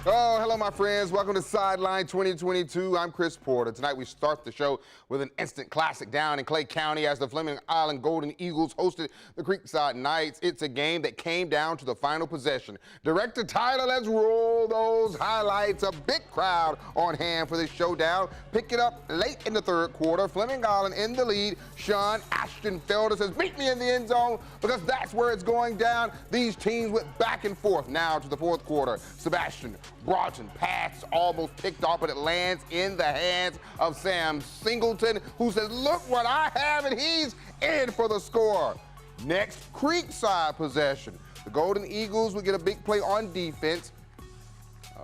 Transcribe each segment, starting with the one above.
Oh, hello, my friends. Welcome to Sideline 2022. I'm Chris Porter. Tonight we start the show with an instant classic down in Clay County as the Fleming Island Golden Eagles hosted the Creekside Knights. It's a game that came down to the final possession. Director Tyler, let's roll those highlights. A big crowd on hand for this showdown. Pick it up late in the third quarter. Fleming Island in the lead. Sean Ashtonfelder says, meet me in the end zone, because that's where it's going down. These teams went back and forth. Now to the fourth quarter. Sebastian Broughton pass almost picked off, but it lands in the hands of Sam Singleton, who says, look what I have, and he's in for the score. Next, Creekside possession. The Golden Eagles will get a big play on defense.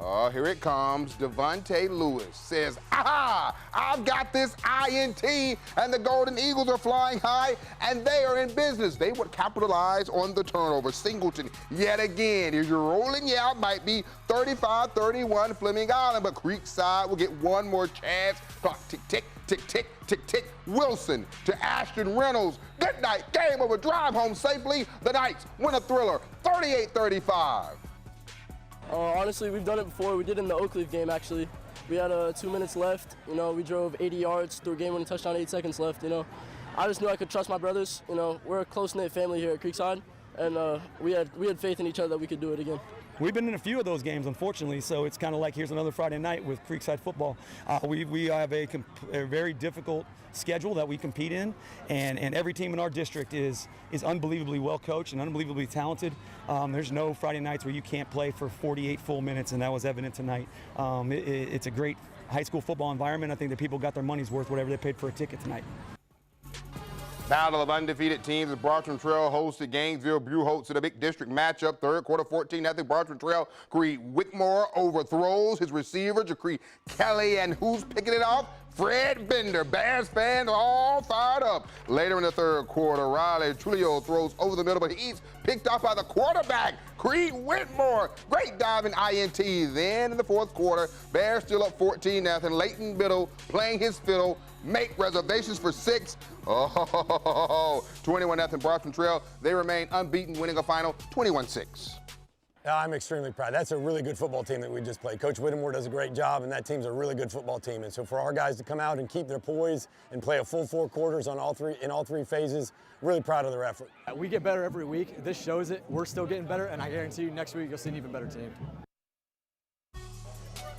Oh, here it comes. Devontae Lewis says, aha, I've got this INT, and the Golden Eagles are flying high, and they are in business. They would capitalize on the turnover. Singleton, yet again, here's your rolling out, might be 35-31 Fleming Island, but Creekside will get one more chance. Clock tick, tick, tick, tick, tick, tick. Wilson to Ashton Reynolds. Good night, game over, drive home safely. The Knights win a thriller, 38-35. Honestly, we've done it before. We did it in the Oakleaf game, actually. We had 2 minutes left. You know, we drove 80 yards through a game-winning touchdown, 8 seconds left. You know, I just knew I could trust my brothers. You know, we're a close-knit family here at Creekside, and we had faith in each other that we could do it again. We've been in a few of those games, unfortunately, so it's kind of like here's another Friday night with Creekside football. We have a very difficult schedule that we compete in, and every team in our district is unbelievably well coached and unbelievably talented. There's no Friday nights where you can't play for 48 full minutes, and that was evident tonight. It's a great high school football environment. I think that people got their money's worth, whatever they paid for a ticket tonight. Battle of undefeated teams as Bartram Trail hosted Gainesville Buchholz in a big district matchup. Third quarter, 14-0. Bartram Trail. Creed Whitmore overthrows his receiver, Jacree Kelly, and who's picking it off? Fred Bender. Bears fans all fired up. Later in the third quarter, Riley Trujillo throws over the middle, but he's picked off by the quarterback, Creed Whitmore. Great diving INT. Then in the fourth quarter, Bears still up 14-0. Leighton Biddle playing his fiddle. Make reservations for 6. Oh, 21-0 Bartram Trail. They remain unbeaten, winning a final 21-6. I'm extremely proud. That's a really good football team that we just played. Coach Whittemore does a great job, and that team's a really good football team. And so for our guys to come out and keep their poise and play a full 4 quarters on all three phases, really proud of their effort. We get better every week. This shows it. We're still getting better, and I guarantee you next week you'll see an even better team.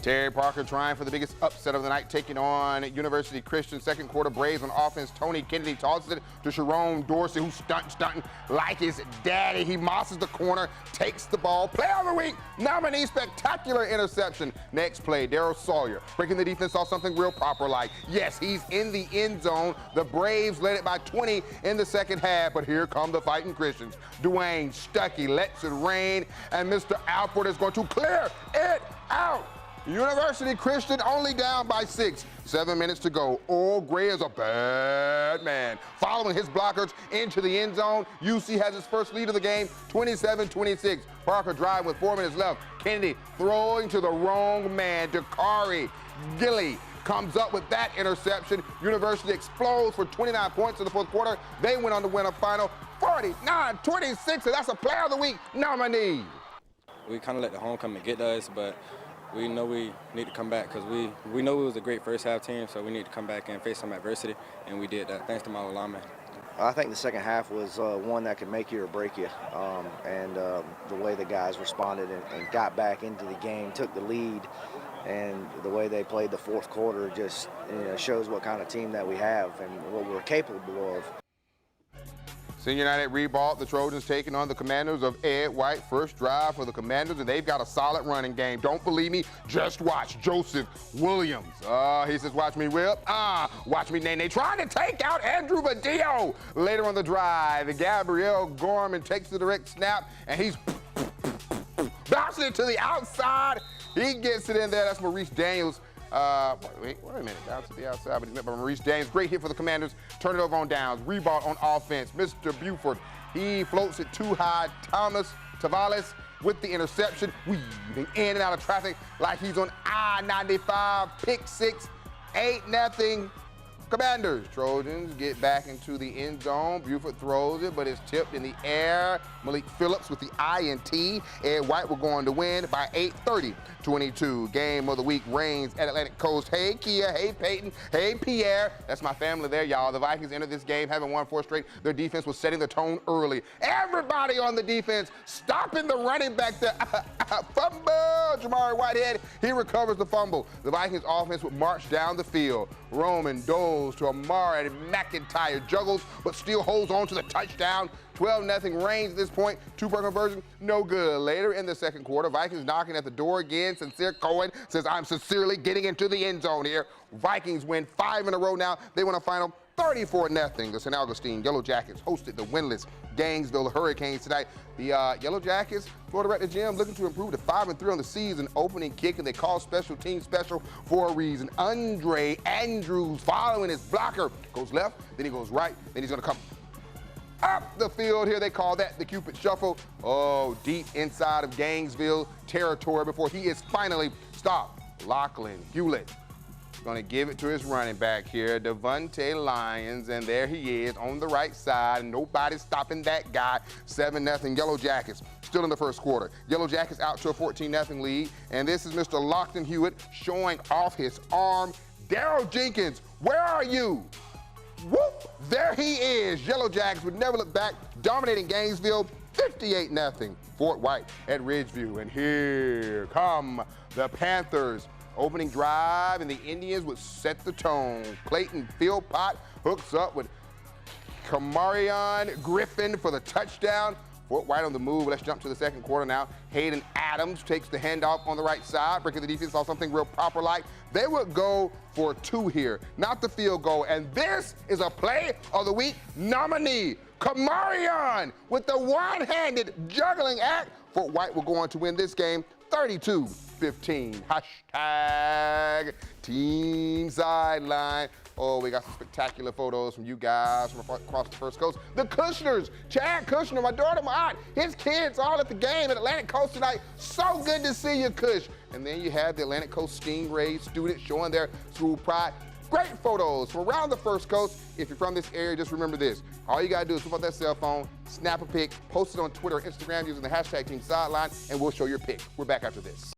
Terry Parker trying for the biggest upset of the night, taking on University Christian. Second quarter, Braves on offense. Tony Kennedy tosses it to Sharon Dorsey, who's stunting like his daddy. He mosses the corner, takes the ball. Play of the week, nominee, spectacular interception. Next play, Darryl Sawyer breaking the defense off something real proper like. Yes, he's in the end zone. The Braves led it by 20 in the second half, but here come the fighting Christians. Dwayne Stuckey lets it rain, and Mr. Alford is going to clear it out. University Christian only down by 6. 7 minutes to go. Earl Gray is a bad man. Following his blockers into the end zone, UC has his first lead of the game, 27-26. Parker drive with 4 minutes left. Kennedy throwing to the wrong man. Dakari Gilly comes up with that interception. University explodes for 29 points in the fourth quarter. They went on to win a final 49-26, and that's a Player of the Week nominee. We kind of let the homecoming get to us, but we know we need to come back because we know it was a great first half team, so we need to come back and face some adversity, and we did that, thanks to my lineman. I think the second half was one that could make you or break you, and the way the guys responded and got back into the game, took the lead, and the way they played the fourth quarter just shows what kind of team that we have and what we're capable of. Senior night at Reebok, the Trojans taking on the Commanders of Ed White. First drive for the Commanders, and they've got a solid running game. Don't believe me? Just watch Joseph Williams. He says, watch me whip. Watch me Nene. Trying to take out Andrew Badillo. Later on the drive, Gabrielle Gorman takes the direct snap, and he's bouncing it to the outside. He gets it in there. That's Maurice Daniels. Wait a minute. Bounce to the outside, but he's met by Maurice Daniels. Great hit for the Commanders. Turn it over on downs. Rebound on offense. Mr. Buford, he floats it too high. Thomas Tavalis with the interception, weaving in and out of traffic like he's on I-95. Pick 6, 8-0. Commanders. Trojans get back into the end zone. Buford throws it, but it's tipped in the air. Malik Phillips with the INT. Ed White will go on to win by 8, 30-22. Game of the week reigns at Atlantic Coast. Hey, Kia. Hey, Peyton. Hey, Pierre. That's my family there, y'all. The Vikings entered this game having won 4 straight. Their defense was setting the tone early. Everybody on the defense stopping the running back there. Fumble! Jamari Whitehead, he recovers the fumble. The Vikings offense would march down the field. Roman Doles to Amari McIntyre juggles, but still holds on to the touchdown. 12-0 reigns at this point. 2-point conversion, no good. Later in the second quarter, Vikings knocking at the door again. Sincere Cohen says, I'm sincerely getting into the end zone here. Vikings win 5 in a row now. They win a final 34-0. The St. Augustine Yellow Jackets hosted the winless Gainesville Hurricanes tonight. The Yellow Jackets, Florida Rector Jim, looking to improve to 5-3 on the season. Opening kick, and they call special teams special for a reason. Andre Andrews following his blocker. Goes left, then he goes right, then he's going to come up the field here. They call that the Cupid Shuffle. Oh, deep inside of Gainesville territory before he is finally stopped. Lachlan Hewlett going to give it to his running back here, Devontae Lyons, and there he is on the right side, and nobody's stopping that guy. 7-0 Yellow Jackets, still in the first quarter. Yellow Jackets out to a 14-0 lead, and this is Mr. Lachlan Hewitt showing off his arm. Daryl Jenkins, where are you? Whoop, there he is. Yellow Jackets would never look back, dominating Gainesville, 58-0. Fort White at Ridgeview, and here come the Panthers. Opening drive, and the Indians would set the tone. Clayton Philpott hooks up with Kamarion Griffin for the touchdown. Fort White on the move. Let's jump to the second quarter now. Hayden Adams takes the handoff on the right side. Breaking the defense saw something real proper like. They would go for 2 here, not the field goal. And this is a play of the week nominee. Kamarion with the one-handed juggling act. Fort White will go on to win this game 32-15. Hashtag Team Sideline. Oh, we got some spectacular photos from you guys from across the First Coast. The Kushners, Chad Kushner, my daughter, my aunt, his kids all at the game at Atlantic Coast tonight. So good to see you, Kush. And then you have the Atlantic Coast Stingrays students showing their school pride. Great photos from around the First Coast. If you're from this area, just remember this. All you gotta do is whip out that cell phone, snap a pic, post it on Twitter or Instagram using the hashtag Team Sideline, and we'll show your pic. We're back after this.